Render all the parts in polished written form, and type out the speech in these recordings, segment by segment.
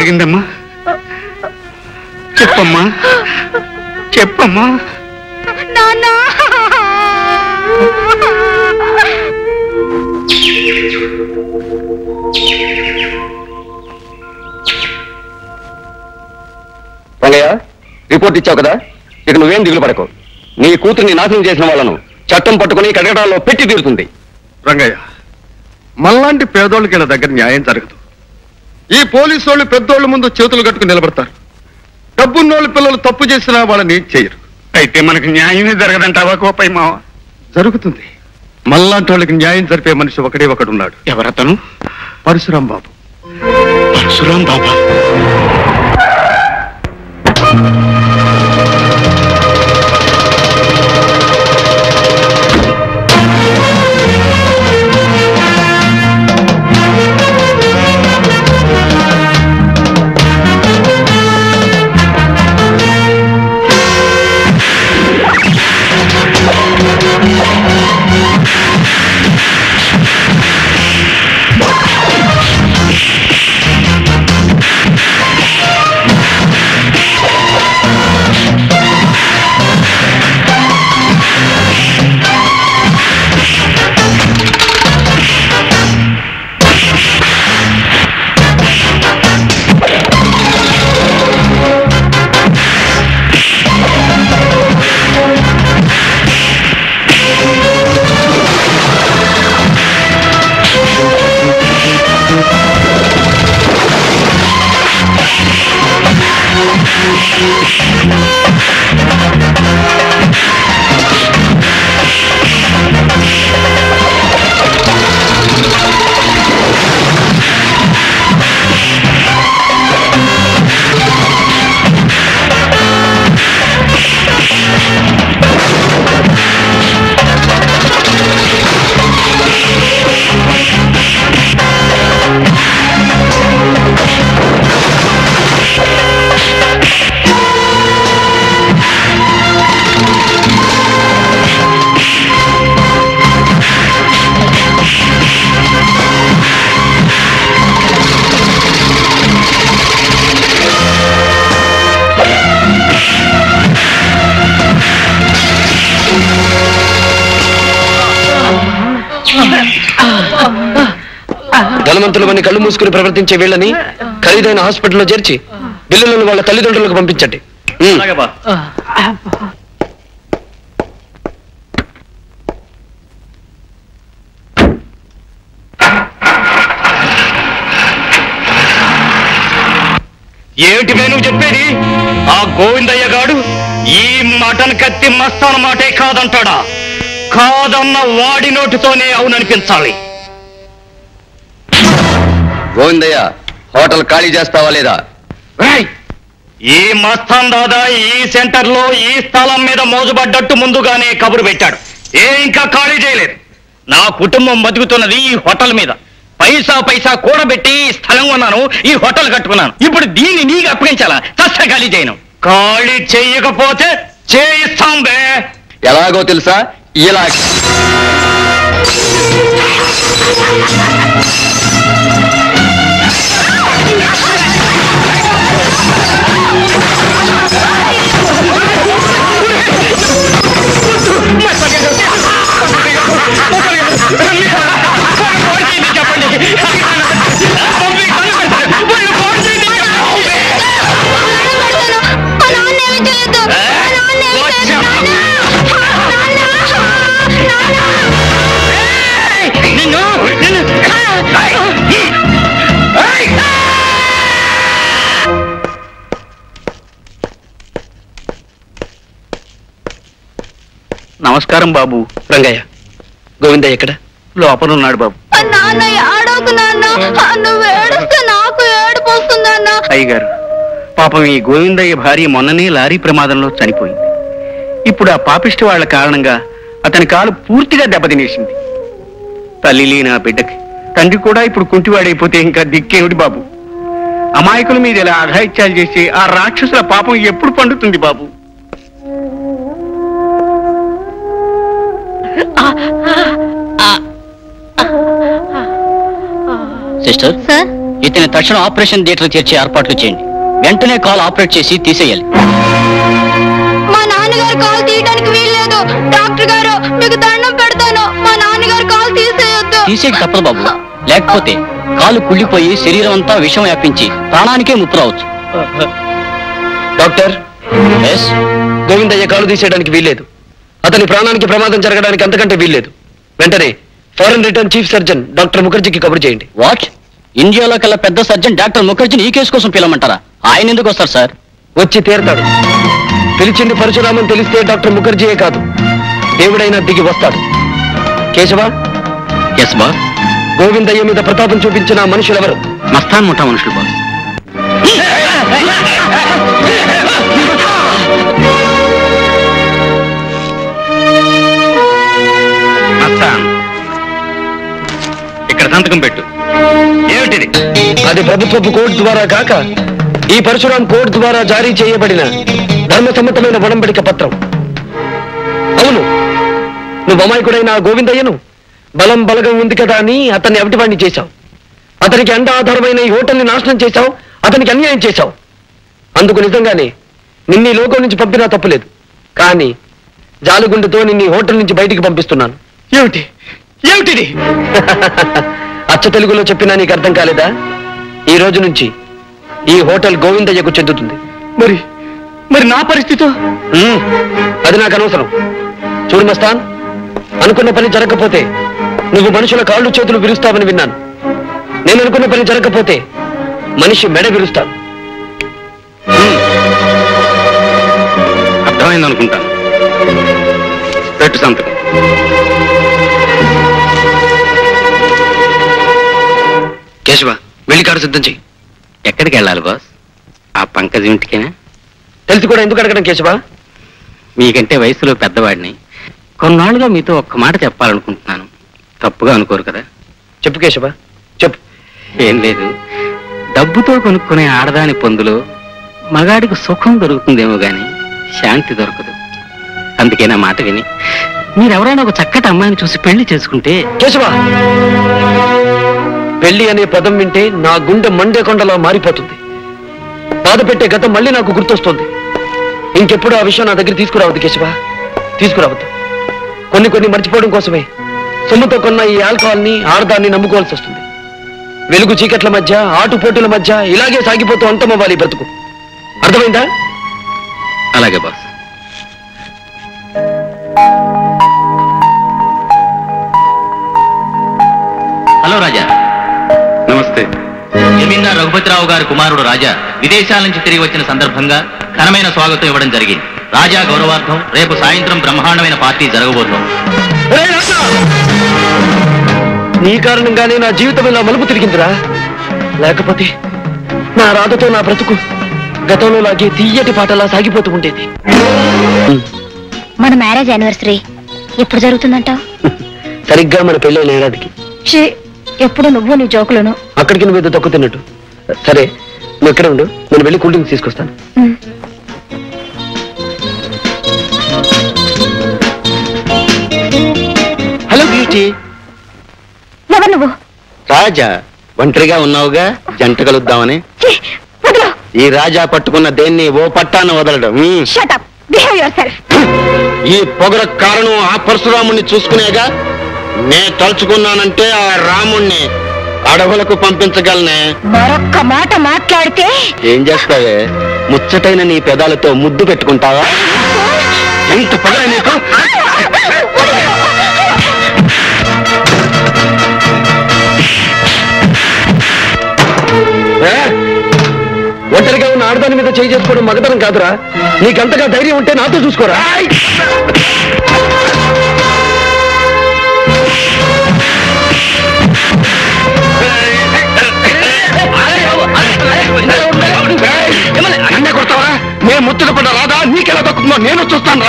జరిగిందమ్మా? చెప్పమ్మా, చెప్పమ్మా. నాన్న రంగయ్య, రిపోర్ట్ ఇచ్చావు కదా, ఇక నువ్వేం దిగులు పడకు. నీ కూతుర్ని నాశనం చేసిన వాళ్ళను చట్టం పట్టుకుని కడగడాల్లో పెట్టి తీరుతుంది. రంగయ్య, మళ్ళాంటి పేదోళ్ళకి వీళ్ళ దగ్గర న్యాయం జరగదు. ఈ పోలీసు వాళ్ళు పెద్దోళ్ళ ముందు చేతులు కట్టుకుని నిలబడతారు. డబ్బున్నోళ్ళు పిల్లలు తప్పు చేసినా వాళ్ళని చేయరు. అయితే మనకి న్యాయమే జరగదంటావా కోపై మావ? జరుగుతుంది. మళ్ళాంటి వాళ్ళకి న్యాయం జరిపే మనిషి ఒకడే ఒకడున్నాడు. ఎవరతను? పరశురాం బాబు. పరశురాం బాబా? ధనవంతులమని కళ్ళు మూసుకుని ప్రవర్తించే వీళ్ళని ఖరీదైన హాస్పిటల్లో చేర్చి బిల్లులను వాళ్ళ తల్లిదండ్రులకు పంపించండి. ఏమిటి నువ్వు చెప్పేది? ఆ గోవిందయ్య గాడు ఈ మటన్ కత్తి మస్తాన మాటే కాదంటాడా? కాదన్న వాడి నోటితోనే అవుననిపించాలి. గోవిందయ్య, హోటల్ ఖాళీ చేస్తావా లేదా? ఈ మస్తాన్ దాదా ఈ సెంటర్ లో ఈ స్థలం మీద మోజుపడ్డట్టు ముందుగానే కబురు పెట్టాడు. ఇంకా ఖాళీ చేయలేదు. నా కుటుంబం బతుకుతున్నది ఈ హోటల్ మీద. పైసా పైసా కూడబెట్టి ఈ స్థలం కొన్నాను, ఈ హోటల్ కట్టుకున్నాను. ఇప్పుడు దీన్ని నీకు అప్పగించాలా? చస్త ఖాళీ చేయను. ఖాళీ చెయ్యకపోతే చేయిస్తాం బే. ఎలాగో తెలుసా? ఇలా నమస్కారం బాబు. రంగయ్య, గోవిందయ్య ఎక్కడ? లోపలున్నాడు బాబు. అయ్యగారు, పాపం ఈ గోవిందయ్య భార్య మొన్ననే లారీ ప్రమాదంలో చనిపోయింది. ఇప్పుడు ఆ పాపిష్టి వాళ్ల కారణంగా అతని కాలు పూర్తిగా దెబ్బతినేసింది. తల్లి లేని ఆ బిడ్డకి తండ్రి కూడా ఇప్పుడు కుంటివాడైపోతే ఇంకా దిక్కేమిటి బాబు? అమాయకుల మీద ఇలా అఘాయిత్యాలు చేసి ఆ రాక్షసుల పాపం ఎప్పుడు పండుతుంది బాబు? సిస్టర్, ఈ ఇతని తక్షణ ఆపరేషన్ థియేటర్ చేర్చే ఏర్పాట్లు చేయండి. వెంటనే కాల్ ఆపరేట్ చేసి తీసేయాలి. మా నాన్నగారు కాల్ తీయడానికి వీల్లేదు. డాక్టర్ గారు మీకు దండం పెడతాను, మా నాన్నగారు కాల్ తీసేయొద్దు. తీసేకి తప్పదు బాబు, లేకపోతే కాలు కుళ్ళిపోయి శరీరం అంతా విషం వ్యాపించి ప్రాణానికే ముప్పు రావచ్చు. డాక్టర్, గోవిందయ్య కాలు తీసేయడానికి వీల్లేదు. అతని ప్రాణానికి ప్రమాదం జరగడానికి అంతకంటే వీల్లేదు. వెంటనే foreign return chief surgeon doctor ముఖర్జీకి కబురు చేయండి. వాట్? ఇండియాలో కల్లా పెద్ద సర్జన్ డాక్టర్ ముఖర్జీని ఈ కేసు కోసం పిలవమంటారా? ఆయన ఎందుకు వస్తారు సార్? వచ్చి తీరతాడు. పిలిచింది పరశురామని తెలిస్తే డాక్టర్ ముఖర్జీయే కాదు, దేవుడైనా దిగి వస్తాడు. Keshava, yes boss. గోవిందయ్య మీద ప్రతాపం చూపించిన మనుషులెవరు? మస్తాన్ ముఠా మనుషులు బాస్. ఇక్కడ సంతకం పెట్టు. ఏమిటిది? అది ప్రభుత్వపు కోర్టు ద్వారా కాక ఈ పరశురాం కోర్టు ద్వారా జారీ చేయబడిన ధర్మసమ్మతమైన ఒడంబడిక పత్రం. అవును, నువ్వు అమాయకుడైన ఆ గోవిందయ్యను బలం బలగం ఉంది కదా అని అతన్ని అవిటివాణ్ణి చేశావు. అతనికి అండ ఆధారమైన ఈ హోటల్ని నాశనం చేశావు, అతనికి అన్యాయం చేశావు. అందుకు నిజంగానే నిన్ను ఈ లోకం నుంచి పంపినా తప్పులేదు. కానీ జాలుగుండుతో నిన్ను ఈ హోటల్ నుంచి బయటికి పంపిస్తున్నాను. ఏమిటిది? అచ్చ తెలుగులో చెప్పినా నీకు అర్థం కాలేదా? ఈ రోజు నుంచి ఈ హోటల్ గోవిందయ్యకు చెందుతుంది. మరి నా పరిస్థితి? అది నాకు అనవసరం. చూడు మస్తాన్, అనుకున్న పని జరగకపోతే నువ్వు మనుషుల కాళ్ళు చేతులు విరుస్తావని విన్నాను. నేను అనుకున్న పని జరగకపోతే మనిషి మెడ విరుస్తాను. అర్థమైంది అనుకుంటాను. పెట్టు సంతకం. కేశవ, వెళ్ళి కారు సిద్ధం చెయ్యి. ఎక్కడికి వెళ్ళాలి బాస్? ఆ పంకజ్ ఇంటికేనా? తెలిసి కూడా ఎందుకు అడగడం కేశవ? మీకంటే వయసులో పెద్దవాడిని. కొన్నాళ్ళుగా మీతో ఒక్క మాట చెప్పాలనుకుంటున్నాను. తప్పుగా అనుకోరు కదా? చెప్పు కేశవ, చెప్పు. ఏం లేదు, డబ్బుతో కొనుక్కునే ఆడదాని పొందులో మగాడికి సుఖం దొరుకుతుందేమో గాని శాంతి దొరకదు. అందుకే నా మాట విని మీరెవరైనా ఒక చక్కటి అమ్మాయిని చూసి పెళ్లి చేసుకుంటే. కేశవ, పెళ్లి అనే పదం వింటే నా గుండె మండే కొండలా మారిపోతుంది. బాధ పెట్టే గతం మళ్ళీ నాకు గుర్తొస్తుంది. ఇంకెప్పుడు ఆ విషయం నా దగ్గర తీసుకురావద్దు కేశవ, తీసుకురావద్దు. కొన్ని మర్చిపోవడం కోసమే సొమ్ముతో కొన్న ఈ ఆల్కహాల్ని, ఆడదాన్ని నమ్ముకోవాల్సి వస్తుంది. వెలుగు చీకట్ల మధ్య, ఆటుపోటుల మధ్య ఇలాగే సాగిపోతూ అంతమవ్వాలి బ్రతుకు. అర్థమైందా? అలాగే బాస్. హలో రాజా. నమస్తే. జమీందార్ రఘుపతిరావు గారి కుమారుడు రాజా విదేశాల నుంచి తిరిగి వచ్చిన సందర్భంగా ఘనమైన స్వాగతం ఇవ్వడం జరిగింది. రాజా గౌరవార్థం రేపు సాయంత్రం బ్రహ్మాండమైన పార్టీ జరగబోతోంది. నీ కారణంగానే నా జీవితం ఇలా మలుపు తిరిగిందిరా. లేకపోతే నా రాధతో నా బ్రతుకు గతంలో లాగే తీయటి పాటలా సాగిపోతూ ఉండేది. మన మ్యారేజ్ యానివర్సరీ ఎప్పుడు జరుగుతుందంటావు? సరిగ్గా మన పెళ్ళైన ఏడాదికి. ఎప్పుడు నువ్వు నీ జోకులను అక్కడికి నువ్వు ఏదో తక్కువ తిన్నట్టు. సరే, నువ్వు ఎక్కడ ఉండు, నేను వెళ్ళి కూల్ డ్రింక్స్ తీసుకొస్తాను. Hello beauty. ఎవరు నువ్వు? రాజా, ఒంటరిగా ఉన్నావుగా, జంట కలుద్దామని. ఈ రాజా పట్టుకున్న దేన్ని ఓ పట్టాన వదలడం. Shut up. Behave yourself. ఈ పొగర కారణం ఆ పరశురాముణ్ణి చూసుకునేగా. నే తలుచుకున్నానంటే ఆ రాముణ్ణి అడవులకు పంపించగలనే. మరొక్క మాట మాట్లాడితే ఏం చేస్తావే? ముచ్చటైన నీ పెదాలతో ముద్దు పెట్టుకుంటావా? ఎంత పొగర నీకు? ఒంటరిగా ఉన్న ఆడదాని మీద చేయి చేసుకోవడం మగతనం కాదురా. నీకంతగా ధైర్యం ఉంటే నాతో చూసుకోరా. అన్నే కొడతావా? నేను ముచ్చట పడ్డ రాదా నీకెలా దక్కుందో నేను చూస్తాను.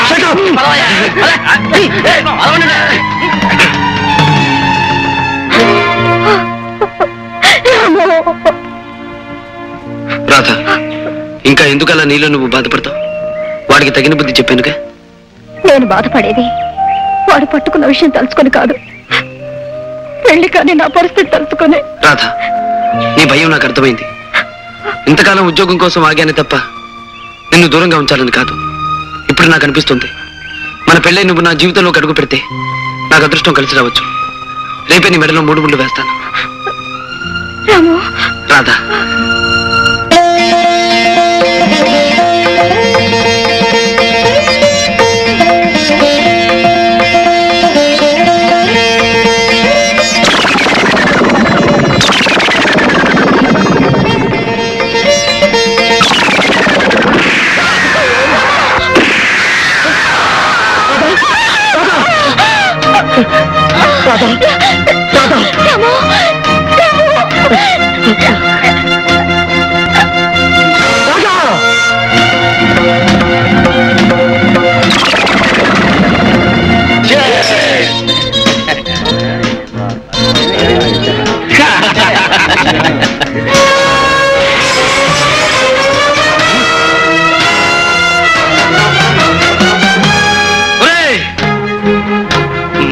రాధ, ఇంకా ఎందుకలా నీలో నువ్వు బాధపడతావు? వాడికి తగిన బుద్ధి చెప్పానుగా. నేను బాధపడేది వాడు పట్టుకున్న విషయం తలుచుకొని కాదు, పెళ్లి కానీ నా పరిస్థితి తలుచుకొని. రాధ, నీ భయం నాకు అర్థమైంది. ఇంతకాలం ఉద్యోగం కోసం ఆగానే తప్ప నిన్ను దూరంగా ఉంచాలని కాదు. ఇప్పుడు నాకు అనిపిస్తుంది మన పెళ్ళై నువ్వు నా జీవితంలోకి అడుగు పెడితే నాకు అదృష్టం కలిసి రావచ్చు. రేపే నీ మెడలో 3 ముళ్ళు వేస్తాను. రాధా,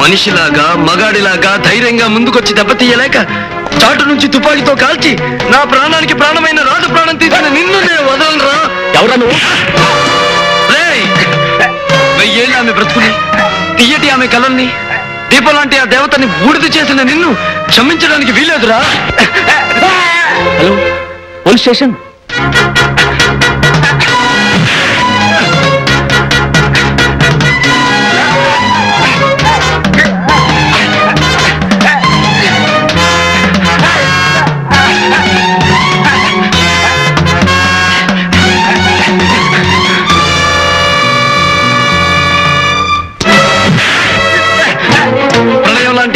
మనిషిలాగా మగాడిలాగా ధైర్యంగా ముందుకొచ్చి దెబ్బతీయలేక చాటు నుంచి తుపాకీతో కాల్చి నా ప్రాణానికి ప్రాణమైన రాజు ప్రాణం తీసిన నిన్ను నేను వదలరా. ఎవరా నువ్వు? 1000 ఏళ్ళు ఆమె బ్రతుకుని తీయటి ఆమె కలల్ని దీపం లాంటి ఆ దేవతని బూడిద చేసిన నిన్ను క్షమించడానికి వీలేదురా. Hello, police station.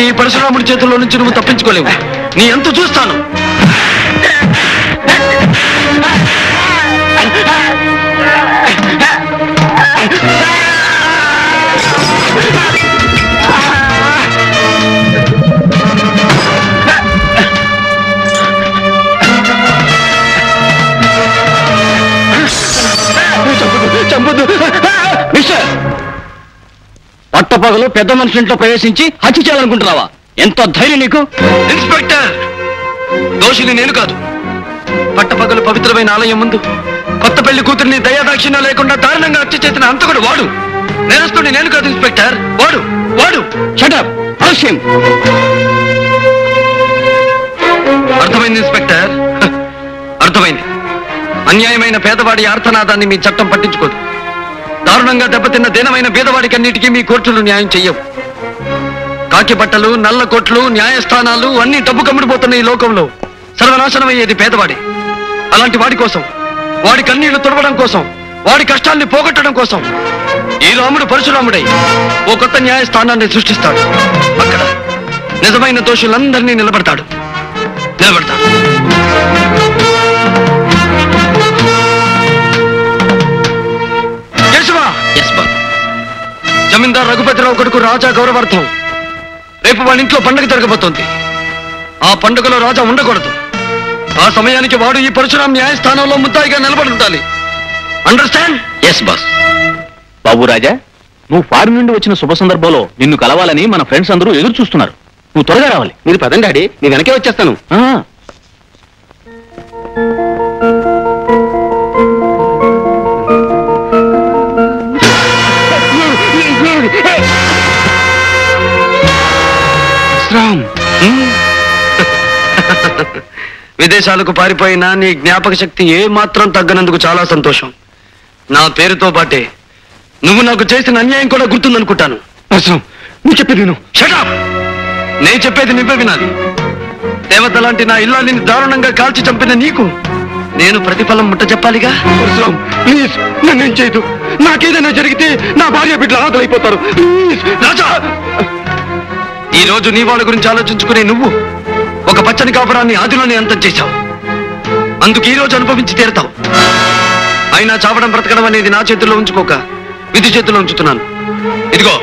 ఈ పరశురాముడి చేతుల్లో నుంచి నువ్వు తప్పించుకోలేవు. నీ ఎంత చూస్తాను. చంపదు మిస్టర్. పట్టపగలు పెద్ద మనిషి ఇంట్లో ప్రవేశించి హత్య చేయాలనుకుంటున్నావా? ఎంత ధైర్యం నీకు? ఇన్స్పెక్టర్, దోషిని నేను కాదు. పట్టపగలు పవిత్రమైన ఆలయం ముందు కొత్త పెళ్లి కూతురిని దయాదాక్షిణ్యం లేకుండా దారుణంగా హత్య చేసిన అంతకుడు వాడు. నేరస్తుడిని నేను కాదు ఇన్స్పెక్టర్, వాడు వాడు. Shut up. అర్థమైంది ఇన్స్పెక్టర్, అర్థమైంది. అన్యాయమైన పేదవాడి ఆర్తనాదాన్ని మీ చట్టం పట్టించుకోదు. దారుణంగా దెబ్బతిన్న దీనమైన పేదవాడికి అన్నిటికీ మీ కోర్టులు న్యాయం చెయ్యవు. కాకి బట్టలు, నల్ల కోట్లు, న్యాయస్థానాలు అన్ని డబ్బు కమ్ముడిపోతున్న ఈ లోకంలో సర్వనాశనం అయ్యేది పేదవాడి. అలాంటి వాడి కోసం, వాడి కన్నీళ్లు తుడవడం కోసం, వాడి కష్టాల్ని పోగొట్టడం కోసం ఈ రాముడు పరశురాముడై ఓ కొత్త న్యాయస్థానాన్ని సృష్టిస్తాడు. అక్కడ నిజమైన దోషులందరినీ నిలబడతాడు. జమీందార్ రఘుపతిరావు కొడుకు రాజా గౌరవార్థం రేపు వాడి ఇంట్లో పండుగ జరగబోతోంది. ఆ పండుగలో రాజా ఉండకూడదు. ఆ సమయానికి వాడు ఈ పరశురాం న్యాయస్థానంలో ముద్దాయిగా నిలబడి ఉండాలి. Understand? Yes boss. Babu Raja, నువ్వు ఫారిన్ నుండి వచ్చిన శుభ సందర్భంలో నిన్ను కలవాలని మన ఫ్రెండ్స్ అందరూ ఎదురు చూస్తున్నారు. నువ్వు త్వరగా రావాలి. మీరు పదండి డాడీ, నేను వెనకే వచ్చేస్తాను. విదేశాలకు పారిపోయినా నీ జ్ఞాపక శక్తి ఏ మాత్రం తగ్గనందుకు చాలా సంతోషం. నా పేరుతో పాటే నువ్వు నాకు చేసిన అన్యాయం కూడా గుర్తుందనుకుంటాను. నువ్వు చెప్పేది విను. Shut up. నేను చెప్పేది నువ్వే వినాలి. దేవత లాంటి నా ఇల్లాలిని దారుణంగా కాల్చి చంపిన నీకు నేను ప్రతిఫలం ముట్ట చెప్పాలిగా. ప్లీజ్ నన్నేం చేయదు. నాకేదైనా జరిగితే నా భార్య బిడ్డలు ఆకలైపోతారు. రాజా, ఈ రోజు నీ వాళ్ళ గురించి ఆలోచించుకునే నువ్వు ఒక పచ్చని కాపురాన్ని ఆదిలోనే అంతం చేశావు. అందుకు ఈ రోజు అనుభవించి తీరుతావు. అయినా చావడం బ్రతకడం అనేది నా చేతుల్లో ఉంచుకోక విధి చేతుల్లో ఉంచుతున్నాను. ఇదిగో,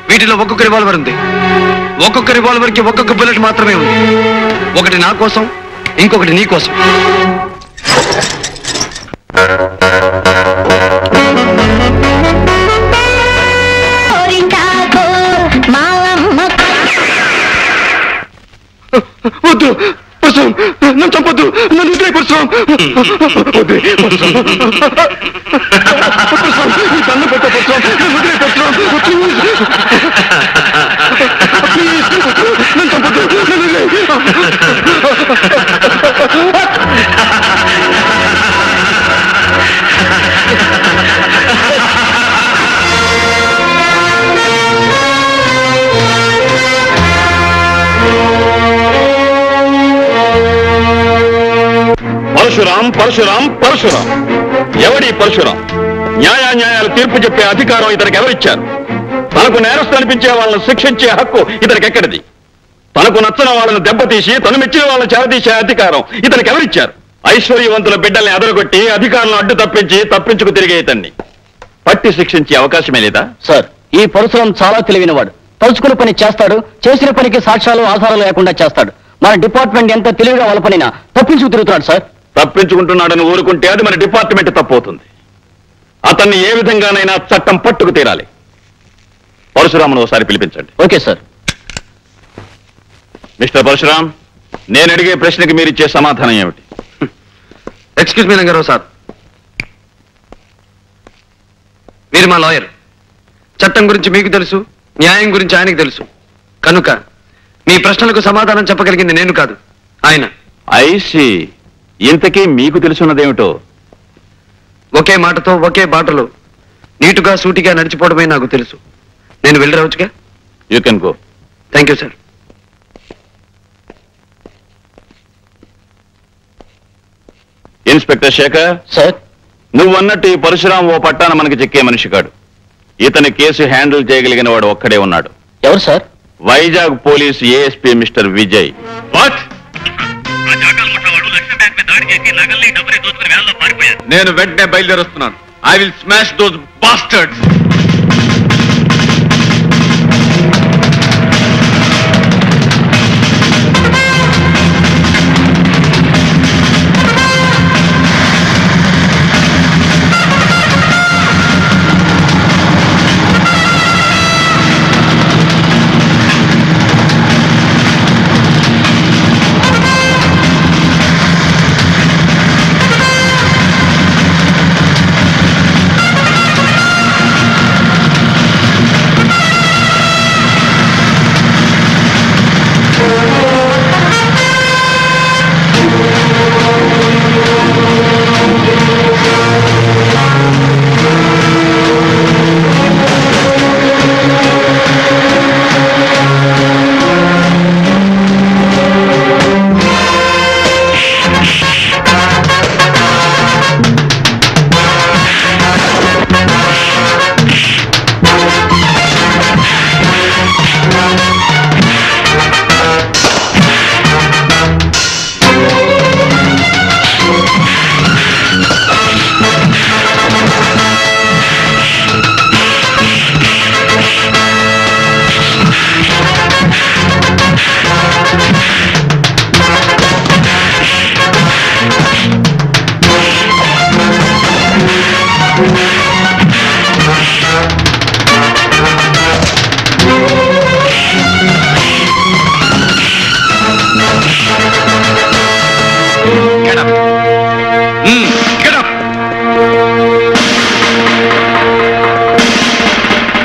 వీటిలో ఒక్కొక్క రివాల్వర్ ఉంది. ఒక్కొక్క రివాల్వర్ కి ఒక్కొక్క బుల్లెట్ మాత్రమే ఉంది. ఒకటి నా కోసం, ఇంకొకటి నీ కోసం. వద్దు, పరశురాం పరశురాం పరశురాం ఎవడి పరశురాం? న్యాయాలు తీర్పు చెప్పే అధికారం ఇతనికి ఎవరిచ్చారు? తనకు నేరస్తు అనిపించే వాళ్ళను శిక్షించే హక్కు ఇతనికి ఎక్కడిది? తనకు నచ్చిన వాళ్ళను దెబ్బతీసి తను మెచ్చిన వాళ్ళని చేరదీసే అధికారం ఇతనికి ఎవరిచ్చారు? ఐశ్వర్యవంతుల బిడ్డల్ని అదరగొట్టి అధికారులను అడ్డు తప్పించుకు తిరిగే ఇతన్ని పట్టి శిక్షించే అవకాశమే లేదా? సార్, ఈ పరశురాం చాలా తెలివైనవాడు. తలుచుకున్న పని చేస్తాడు, చేసిన పనికి సాక్ష్యాలు ఆధారాలు లేకుండా చేస్తాడు. మన డిపార్ట్మెంట్ ఎంత తెలివిగా వాళ్ళ పనినా తప్పించుకు తిరుగుతున్నాడు సార్. తప్పించుకుంటున్నాడని ఊరుకుంటే అది మన డిపార్ట్మెంట్ తప్పు అవుతుంది. అతన్ని ఏ విధంగానైనా చట్టం పట్టుకు తీరాలి. పరశురామును ఒకసారి పిలిపించండి. Okay sir. మిస్టర్ పరశురాం, నేను అడిగే ప్రశ్నకి మీరిచ్చే సమాధానం ఏమిటి? ఎక్స్క్యూజ్ మీ రంగారావు సార్, మీరు మా లాయర్. చట్టం గురించి మీకు తెలుసు, న్యాయం గురించి ఆయనకు తెలుసు. కనుక మీ ప్రశ్నలకు సమాధానం చెప్పగలిగింది నేను కాదు, ఆయన. ఐసి, ఇంతకీ మీకు తెలుసున్నదేమిటో? ఒకే మాటతో ఒకే బాటలో నీటుగా సూటిగా నడిచిపోవడమే నాకు తెలుసు. నేను వెళ్ళి రావచ్చుగా? You can go. Thank you sir. Inspector Shekhar sir, నువ్వన్నట్టు ఈ పరశురాం ఓ పట్టాన మనకి చిక్కే మనిషి కాడు. ఇతని కేసు హ్యాండిల్ చేయగలిగిన వాడు ఒక్కడే ఉన్నాడు. ఎవరు sir? Vizag police ASP mister Vijay. What? నేను వెంటనే బయలుదేరుస్తున్నాను. I will smash those bastards.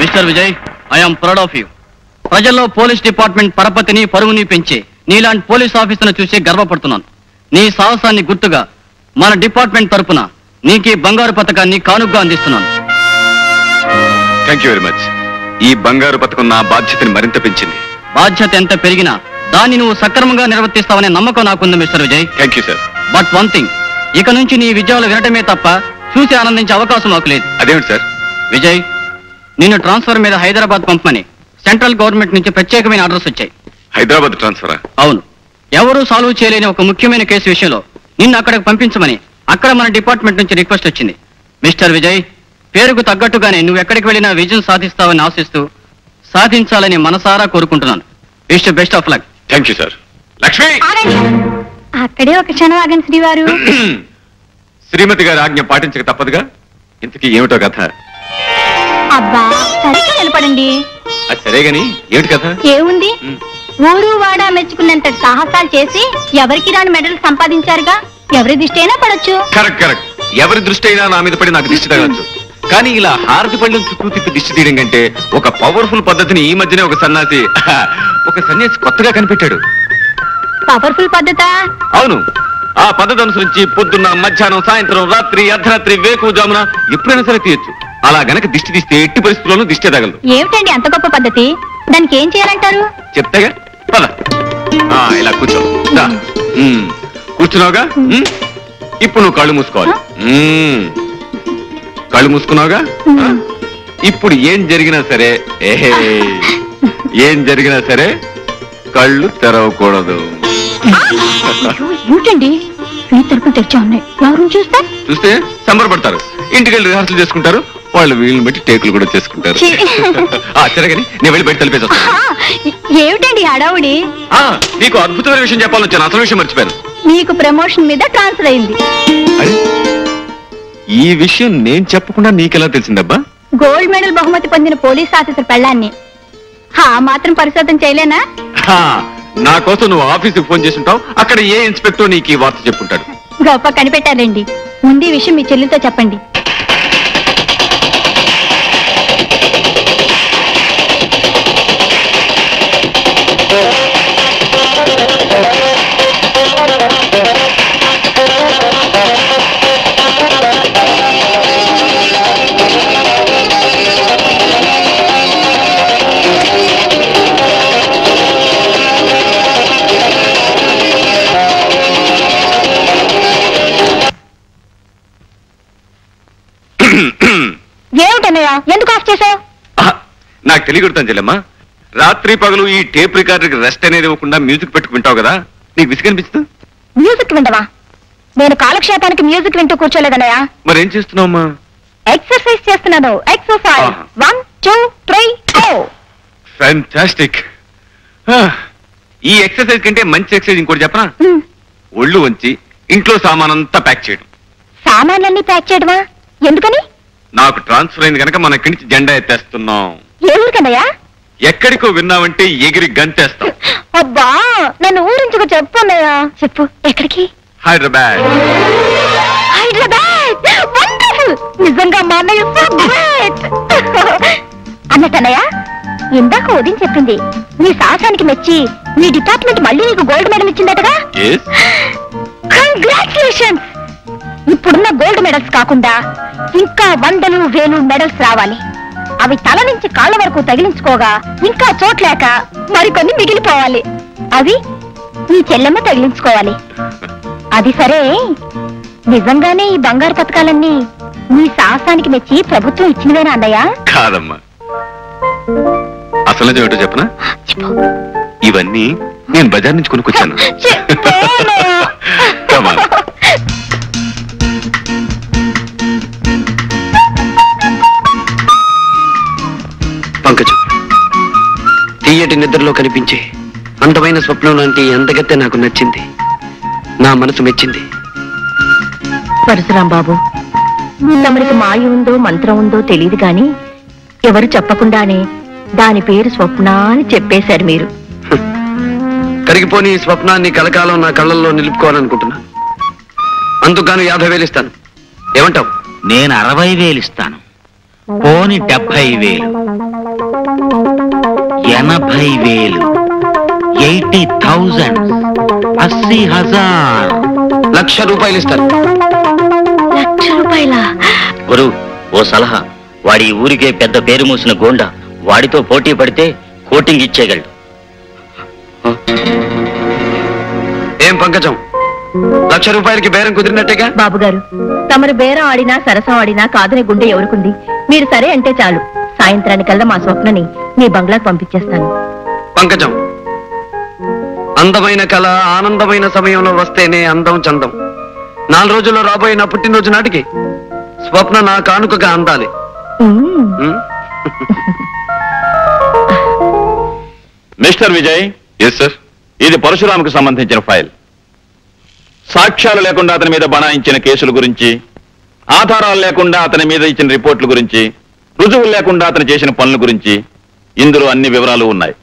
Mister Vijay, I'm proud of you. ప్రజల్లో పోలీస్ డిపార్ట్మెంట్ పరపతిని పరువుని పెంచి నీలాంటి పోలీస్ ఆఫీసర్ను చూసి గర్వపడుతున్నాను. నీ సాహసాన్ని గుర్తుగా మన డిపార్ట్మెంట్ తరపున నీకు బంగారు పథకాన్ని కానుగ్గా అందిస్తున్నాను. Thank you very much. ఈ బంగారు పథకం నా బాధ్యతని మరింత పెంచింది. బాధ్యత ఎంత పెరిగినా దాన్ని నువ్వు సక్రమంగా నిర్వర్తిస్తావనే నమ్మకం నాకుంది mister Vijay. Thank you sir. But one thing, ఇక నుంచి నీ విజయాలు వినటమే తప్ప చూసి ఆనందించే అవకాశం మాకు లేదు. అదేమిటి సార్? విజయ్, నిన్ను ట్రాన్స్ఫర్ మీద హైదరాబాద్ పంపమని సెంట్రల్ గవర్నమెంట్ నుంచి ప్రత్యేకమైన ఆర్డర్స్ వచ్చాయి. హైదరాబాద్ ట్రాన్స్ఫరా? అవును. ఎవరూ సాల్వ్ చేయలేని ఒక ముఖ్యమైన కేసు విషయంలో నిన్ను అక్కడికి పంపించమని అక్కడ మన డిపార్ట్మెంట్ నుంచి రిక్వెస్ట్ వచ్చింది. మిస్టర్ విజయ్, పేరుకు తగ్గట్టుగానే నువ్వు ఎక్కడికి వెళ్ళినా విజయం సాధిస్తావని ఆశిస్తూ సాధించాలని మనసారా కోరుకుంటున్నాను. Wish best of luck. Thank you sir. Lakshmi, అక్కడే ఒక క్షణం ఆగండి శ్రీవారు. శ్రీమతి గారి ఆజ్ఞ పాటించక తప్పదుగా. ఇంతకీ ఏమిటో కథ? అబ్బా, సరిగ్గా నిలబడండి. అది సరే గాని ఏమిటి కథ? ఏముంది, ఊరు వాడా మెచ్చుకున్నంత సాహసాలు చేసి ఎవరికి రాని మెడల్ సంపాదించారుగా. ఎవరి దృష్టి అయినా పడొచ్చు. Correct correct. ఎవరి దృష్టి అయినా నా మీద పడి నాకు దిష్టి తగలచ్చు. కానీ ఇలా హారతి పళ్ళం చుట్టూ తిప్పి దిష్టి తీయడం కంటే ఒక పవర్ఫుల్ పద్ధతిని ఈ మధ్యనే ఒక సన్యాసి కొత్తగా కనిపెట్టాడు. పవర్ఫుల్ పద్ధత? అవును. ఆ పద్ధతి అనుసరించి పొద్దున్న, మధ్యాహ్నం, సాయంత్రం, రాత్రి, అర్ధరాత్రి, వేకువజామున ఎప్పుడైనా సరే తీయొచ్చు. అలా గనక దిష్టి తీస్తే ఎట్టి పరిస్థితుల్లోనూ దిష్టి తగలదు. ఏమిటండి అంత గొప్ప పద్ధతి? దానికి ఏం చేయాలంటారు? చెప్తాగా, పద. ఇలా కూర్చో. కూర్చున్నావుగా, ఇప్పుడు నువ్వు కళ్ళు మూసుకోవాలి. కళ్ళు మూసుకున్నావుగా, ఇప్పుడు ఏం జరిగినా సరే కళ్ళు తెరవకూడదు. ఏమిటండి ఈ తలుపులు తెచ్చా ఉన్నాయి, ఎవరు చూస్తే సంబరపడతారు. ఇంటికి వెళ్ళి రిహార్సల్ చేసుకుంటారు. వాళ్ళు వీళ్ళని బట్టి టేకులు కూడా చేసుకుంటారు. సరేగాని నేను వెళ్ళి బయట తలిపేసి వస్తాను. ఏమిటండి హడావుడి? నీకు అద్భుతమైన విషయం చెప్పాలొచ్చాను. అసలు విషయం మర్చిపోయాను. మీకు ప్రమోషన్ మీద ట్రాన్స్ఫర్ అయింది. ఈ విషయం నేను చెప్పకుండా నీకెలా తెలిసిందబ్బా? గోల్డ్ మెడల్ బహుమతి పొందిన పోలీస్ ఆఫీసర్ పెళ్ళాన్ని మాత్రం పరిశోధన చేయలేనా? నా కోసం నువ్వు ఆఫీసుకు ఫోన్ చేసి ఉంటావు. అక్కడ ఏ ఇన్స్పెక్టర్ నీకు ఈ వార్త చెప్పుంటాడు. గొప్ప కనిపెట్టారండి. ముందు ఈ విషయం మీ చెల్లితో చెప్పండి. ఏమిటన్నయ్యా, ఎందుకు ఆఫ్ చేసావు? నాకు తెలియకూడతాను చెల్లెమ్మా. రాత్రి పగలు ఈ టేప్ రికార్డర్కి రెస్ట్ అనేది ఇవ్వకుండా మ్యూజిక్ పెట్టుకుంటావు కదా, నీకు విసిగనిపిస్తుంది? మ్యూజిక్ వింటవా? నేను కాలక్షేపానికి మ్యూజిక్ వింటూ కూర్చోలేదన్నయ్యా. మరేం చేస్తున్నావమ్మా? ఎక్సర్సైజ్ చేస్తున్నాను. Exercise 1 2 3 go. ఫ్యాంటాస్టిక్. ఈ ఎక్సర్సైజ్ కంటే మంచి ఎక్సర్సైజ్ ఇంకోటి చెప్పనా? ఒళ్ళు వంచి ఇంట్లో సామానంతా ప్యాక్ చేయడం. సామాన్లన్నీ ప్యాక్ చేయడమా? ఎందుకని? నాకు ట్రాన్స్ఫర్ అయింది కనుక మన ఇక్కడి నుంచి జెండా ఎత్తేస్తున్నాం. ఏ ఊరికన్నయ్యా? ఎక్కడికో విన్నావంటే ఎగిరి గంతేస్తాం. అబ్బా, నన్ను ఊరించుకు చెప్పు అన్నయ్యా. చెప్పు. ఎక్కడికి? హైదరాబాద్. హైదరాబాద్ వండర్ఫుల్. నిజంగా మా అన్నయ్య సో గ్రేట్. అన్నట్టన్నయ్య, ఇందాక ఉదయం చెప్పింది నీ సాహసానికి మెచ్చి మీ డిపార్ట్మెంట్ మళ్ళీ నీకు గోల్డ్ మెడల్ ఇచ్చిందటగా? కంగ్రాచులేషన్స్. ఇప్పుడున్న గోల్డ్ మెడల్స్ కాకుండా ఇంకా 100,000 మెడల్స్ రావాలి. అవి తల నుంచి కాళ్ళ వరకు తగిలించుకోగా ఇంకా చోట్లేక మరికొన్ని మిగిలిపోవాలి. అవి నీ చెల్లెమ్మ తగిలించుకోవాలి. అది సరే, నిజంగానే ఈ బంగారు పథకాలన్నీ నీ సాహసానికి మెచ్చి ప్రభుత్వం ఇచ్చినవేనా అన్నయ్య? కాదమ్మా, అసలు ఏమిటో చెప్పనా? ఇవన్నీ నేను బజార్ నుంచి కొనుక్కొచ్చాను. పంకజం, తీయటి నిద్రలో కనిపించే అందమైన స్వప్నం లాంటి అందగత్తె నాకు నచ్చింది. నా మనసు మెచ్చింది. పరశురాం బాబు, తమరికి మాయ ఉందో మంత్రం ఉందో తెలియదు గాని ఎవరు చెప్పకుండానే దాని పేరు స్వప్న అని చెప్పేశారు మీరు. కరిగిపోని స్వప్నాన్ని కలకాలం నా కళ్ళల్లో నిలుపుకోవాలనుకుంటున్నా. అందుకని 50,000 ఇస్తాను. ఏమంటావు? నేను 60,000 ఇస్తాను. పోని 70,000, 80,000, 80,000, 80,000. ₹1,00,000 ఇస్తాను. ₹1,00,000? గురు, ఓ సలహా. వాడి ఊరికే పెద్ద పేరు మూసిన గోండా. వాడితో పోటీ పడితే కోటింగ్ ఇచ్చేయగలడు. ఏం పంకజం, ₹1,00,000కి బేరం కుదిరినట్టేగా? బాబు గారు, తమరు బేరం ఆడినా సరసం ఆడినా కాదనే గుండె ఎవరుకుంది? మీరు సరే అంటే చాలు. సాయంత్రానికల్లా మా స్వప్నని మీ బంగ్లాకు పంపించేస్తాను. పంకజం, అందమైన కళ ఆనందమైన సమయంలో వస్తేనే అందం చందం. 4 రోజుల్లో రాబోయే నా పుట్టినరోజు నాటికి స్వప్న నా కానుకగా అందాలి. మిస్టర్ విజయ్. Yes sir. ఇది పరశురాముకు సంబంధించిన ఫైల్. సాక్ష్యాలు లేకుండా అతని మీద బనాయించిన కేసుల గురించి, ఆధారాలు లేకుండా అతని మీద ఇచ్చిన రిపోర్ట్ల గురించి, రుజువులు లేకుండా అతను చేసిన పనుల గురించి ఇందులో అన్ని వివరాలు ఉన్నాయి.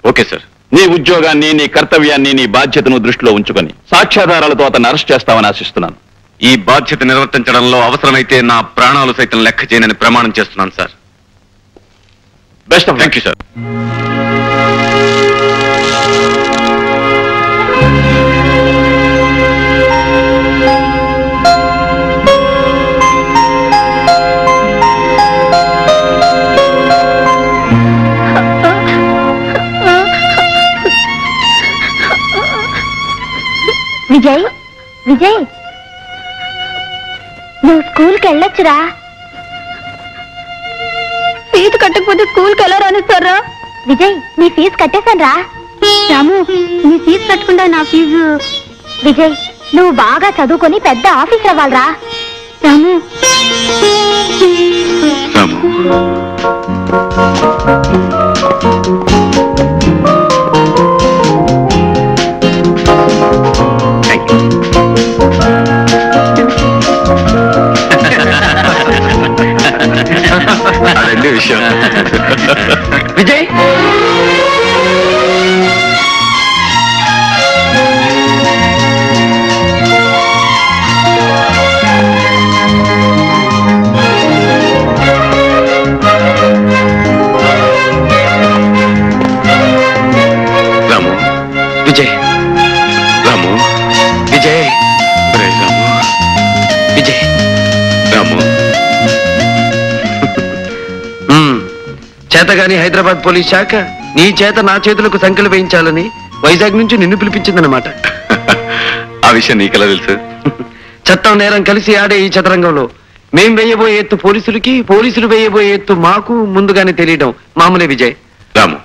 Okay sir. నీ ఉద్యోగాన్ని, నీ కర్తవ్యాన్ని, నీ బాధ్యతను దృష్టిలో ఉంచుకొని సాక్ష్యాధారాలతో అతన్ని అరెస్ట్ చేస్తామని ఆశిస్తున్నాను. ఈ బాధ్యత నిర్వర్తించడంలో అవసరమైతే నా ప్రాణాలు సైతం లెక్క చేయనని ప్రమాణం చేస్తున్నాను sir. Best of thank you sir. Vijay, Vijay, నువ్వు స్కూల్కి వెళ్ళొచ్చురా. ఫీజు కట్టకపోతే స్కూల్కి ఎలా రానిస్తారా? విజయ్, నీ ఫీజు కట్టేశాను రా. రాము, నీ ఫీజు కట్టకుండా నా ఫీజు. విజయ్, నువ్వు బాగా చదువుకొని పెద్ద ఆఫీసర్ అవ్వాలరా. రాము, అదండి విషయం. విజయ్, రాము, విజయ్, రాము, విజయ్, ఒరేయ్ రాము, విజయ్. రాము. చేతగాని హైదరాబాద్ పోలీస్ శాఖ నీ చేత నా చేతులకు సంఖ్యలు వేయించాలని వైజాగ్ నుంచి నిన్ను పిలిపించిందన్నమాట. ఆ విషయం నీకెలా తెలుసు? చట్టం నేరం కలిసి ఆడే ఈ చదరంగంలో మేం వేయబోయే ఎత్తు పోలీసులకి, పోలీసులు వేయబోయే ఎత్తు మాకు ముందుగానే తెలియడం మామూలే విజయ్. రాము,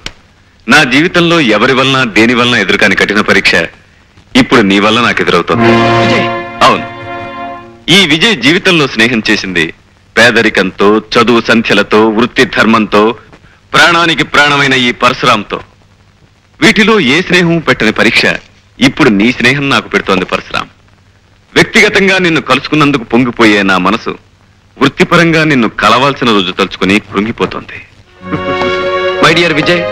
నా జీవితంలో ఎవరి వలన దేని వలన ఎదురుకాని కఠిన పరీక్ష ఇప్పుడు నీ వల్ల నాకు ఎదురవుతుంది. విజయ్, అవును, ఈ విజయ్ జీవితంలో స్నేహం చేసింది పేదరికంతో, చదువు సంఖ్యలతో, వృత్తి ధర్మంతో, ప్రాణానికి ప్రాణమైన ఈ పరశురాంతో. వీటిలో ఏ స్నేహం పెట్టని పరీక్ష ఇప్పుడు నీ స్నేహం నాకు పెడుతోంది పరశురాం. వ్యక్తిగతంగా నిన్ను కలుసుకున్నందుకు పొంగిపోయే నా మనసు వృత్తిపరంగా నిన్ను కలవాల్సిన రోజు తలుచుకుని కృంగిపోతోంది. మై డియర్ విజయ్,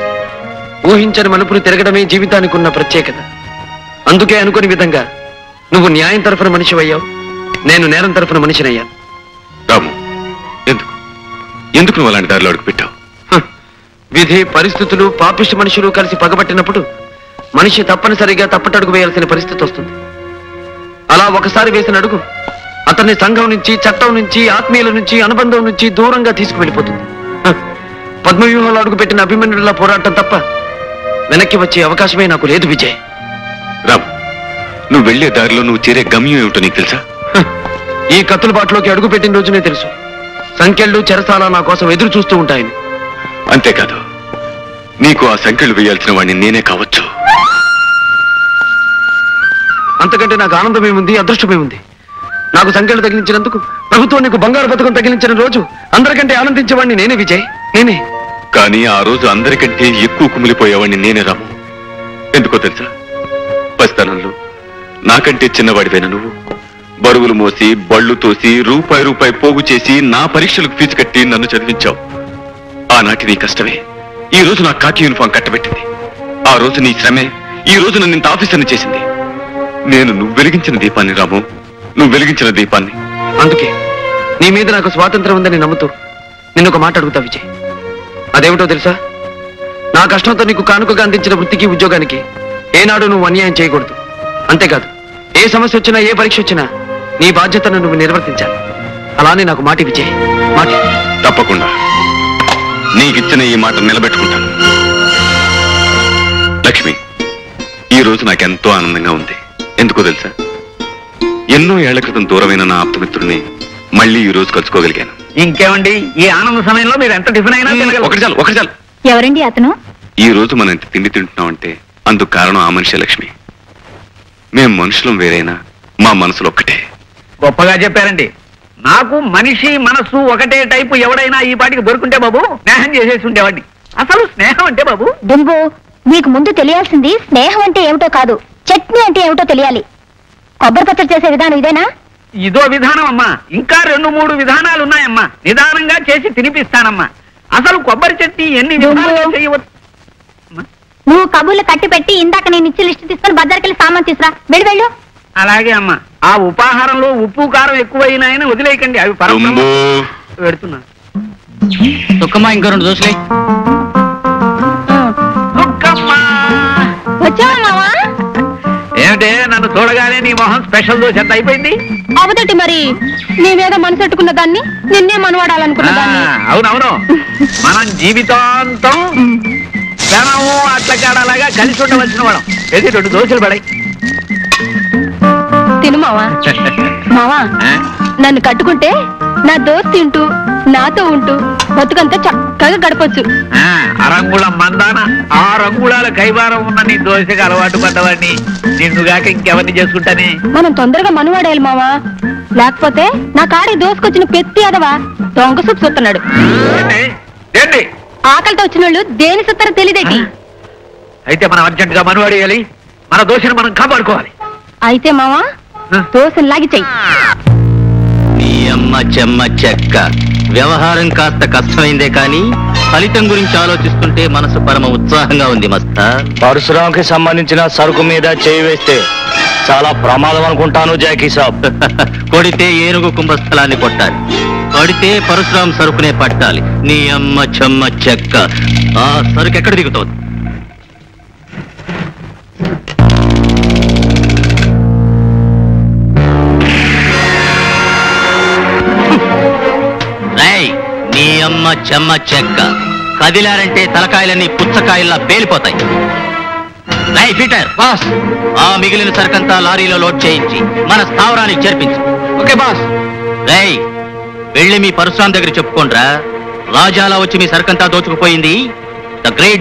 ఊహించని మలుపులు తిరగడమే జీవితానికి ఉన్న ప్రత్యేకత. అందుకే అనుకుని విధంగా నువ్వు న్యాయం తరఫున మనిషివయ్యావు, నేను నేరం తరఫున మనిషినయ్యాను. రాము, ఎందుకు ఎందుకు నువ్వు అలాంటి దారిలో అడుగు పెట్టావు? విధి, పరిస్థితులు, పాపిష్టి మనుషులు కలిసి పగబట్టినప్పుడు మనిషి తప్పనిసరిగా తప్పటడుగు వేయాల్సిన పరిస్థితి వస్తుంది. అలా ఒకసారి వేసిన అడుగు అతన్ని సంఘం నుంచి, చట్టం నుంచి, ఆత్మీయుల నుంచి, అనుబంధం నుంచి దూరంగా తీసుకువెళ్ళిపోతుంది. పద్మవ్యూహంలో అడుగు పెట్టిన అభిమన్యుడిలా పోరాటం తప్ప వెనక్కి వచ్చే అవకాశమే నాకు లేదు విజయ్. రాము, నువ్వు వెళ్లే దారిలో నువ్వు చేరే గమ్యం ఏమిటో నీకు తెలుసా? ఈ కత్తుల బాటలోకి అడుగు పెట్టిన రోజునే తెలుసు సంఖ్యలు, చెరసాల నా కోసం ఎదురు చూస్తూ ఉంటాయని. అంతేకాదు, నీకు ఆ సంఖ్యలు వేయాల్సిన వాడిని నేనే కావచ్చు. అంతకంటే నాకు ఆనందమేముంది, అదృష్టమేముంది? నాకు సంఖ్యలు తగిలించినందుకు ప్రభుత్వం నీకు బంగారు పథకం తగిలించిన రోజు అందరికంటే ఆనందించేవాడిని నేనే విజయ్, నేనే. కానీ ఆ రోజు అందరికంటే ఎక్కువ కుమిలిపోయేవాడిని నేనే రాము. ఎందుకో తెలుసా? పసితనంలో నాకంటే చిన్నవాడివైన నువ్వు బరువులు మోసి, బళ్ళు తోసి, రూపాయి రూపాయి పోగు చేసి నా పరీక్షలకు ఫీజు కట్టి నన్ను చదివించావు. ఆనాటి నీ కష్టమే ఈ రోజు నా కాకి యూనిఫామ్ కట్టబెట్టింది. ఆ రోజు నీ శ్రమే ఈ రోజు నన్ను ఇంత ఆఫీసర్ని చేసింది. నేను నువ్వు వెలిగించిన దీపాన్ని రాము, నువ్వు వెలిగించిన దీపాన్ని. అందుకే నీ మీద నాకు స్వాతంత్రం ఉందని నమ్ముతూ నిన్నొక మాట అడుగుతా విజయ్. అదేమిటో తెలుసా? నా కష్టంతో నీకు కానుకగా అందించిన వృత్తికి, ఉద్యోగానికి ఏనాడు నువ్వు అన్యాయం చేయకూడదు. అంతేకాదు, ఏ సమస్య వచ్చినా, ఏ పరీక్ష వచ్చినా నీ బాధ్యతను నువ్వు నిర్వర్తించాలి. అలానే నాకు మాటి విజయ్, మాటి. తప్పకుండా నీకిచ్చిన ఈ మాట నిలబెట్టుకుంటాను. లక్ష్మి, ఈ రోజు నాకెంతో ఆనందంగా ఉంది. ఎందుకో తెలుసా? ఎన్నో ఏళ్ల క్రితం దూరమైన నా ఆప్తమిత్రుడిని మళ్ళీ ఈ రోజు కలుసుకోగలిగాను. ఇంకేమండి, ఈ ఆనంద సమయంలో మీరు ఎంత టిఫిన్ అయినా ఒకటి చాలు, ఒకటి చాలు. ఎవరండి అతను? ఈ రోజు మనం ఇంత తిండి తింటున్నామంటే అందుకు కారణం ఆ మనిషి లక్ష్మి. మేం మనుషులం వేరైనా మా మనసులు ఒక్కటే. గొప్పగా చెప్పారండి. నాకు మనిషి మనస్సు ఒకటే టైపు ఎవడైనా ఈ పాటికి దొరుకుంటే బాబు స్నేహం చేసేసి ఉండేవాడిని. అసలు స్నేహం అంటే బాబు, డింబు, నీకు ముందు తెలియాల్సింది స్నేహం అంటే ఏమిటో కాదు, చట్నీ అంటే ఏమిటో తెలియాలి. కొబ్బరి పచ్చడి చేసే విధానం ఇదేనా? ఇదో విధానం అమ్మా, ఇంకా 2-3 విధానాలు ఉన్నాయమ్మా. నిదానంగా చేసి తినిపిస్తానమ్మా. అసలు కొబ్బరి చట్నీ ఎన్ని విధాలుగా చేయవచ్చు? నువ్వు కబుర్లు కట్టి పెట్టి ఇందాక నేను ఇచ్చి లిస్ట్ తీసుకొని బజార్కెళ్ళి సామాన్ తీసురా. వెళ్ళు. అలాగే అమ్మా. ఆ ఉపాహారంలో ఉప్పు కారం ఎక్కువైనాయని వదిలేయకండి, అవి పెడుతున్నా. దుఃఖమ్మా ఇంకో 2 దోశలే. వచ్చావా మావా? ఏమిటే నన్ను చూడగానే నీ మొహం స్పెషల్ దోశ ఎంత అయిపోయింది? అవదటి మరి నీవేదో మనసు పెట్టుకున్న దాన్ని నిన్నే మనవాడాలనుకున్న దాన్ని. అవునవును, మనం జీవితాంతం క్షణము అట్లకాడలాగా కలిసి ఉండవలసిన వాళ్ళం. ఏది 2 దోశలు పడాయి. తిను మావా. మావా నన్ను కట్టుకుంటే నా దోశ తింటూ నాతో ఉంటూ బతుకంతా చక్కగా గడపొచ్చు. అరంగుళం మందాన 6 అంగుళాల కైవారం ఉన్న నీ దోశకి అలవాటు పడ్డవాడిని నిన్నుగాక ఇంకెవరిని చేసుకుంటానే. మనం తొందరగా మనవాడేయాలి మావా, లేకపోతే నా కాడి దోసుకొచ్చిన పెత్తి అదవా దొంగ సూపు చూస్తున్నాడు. ఆకలితో వచ్చిన వాళ్ళు దేని సుత్తరో తెలియదేటి. అయితే మనం అర్జెంట్ గా మనవాడేయాలి, మన దోశను మనం కాపాడుకోవాలి. అయితే మావా దోశను లాగి చెయ్యి. నీ అమ్మ చెమ్మ చెక్క. వ్యవహారం కాస్త కష్టమైందే కానీ ఫలితం గురించి ఆలోచిస్తుంటే మనసు పరమ ఉత్సాహంగా ఉంది మస్తా. పరశురాంకి సంబంధించిన సరుకు మీద చేయి వేస్తే చాలా ప్రమాదం అనుకుంటాను జాకీ సాబ్. కొడితే ఏనుగు కుంభస్థలాన్ని కొట్టాలి, పడితే పరశురాం సరుకునే పట్టాలి. నీ అమ్మ చెమ్మ చెక్క. ఆ సరుకు ఎక్కడ దిగుతోంది? నీ అమ్మ చెమ్మ చెక్క. కదిలారంటే తలకాయలన్నీ పుచ్చకాయల్లా పేలిపోతాయి. పీటర్ బాస్, ఆ మిగిలిన సరుకంతా లారీలో లోడ్ చేయించి మన స్థావరానికి చేర్పించు. Okay boss. వెళ్ళి మీ పరశురాం దగ్గర చెప్పుకోండ్రా, రాజాలా వచ్చి మీ సరుకంతా దోచుకుపోయింది ద గ్రేట్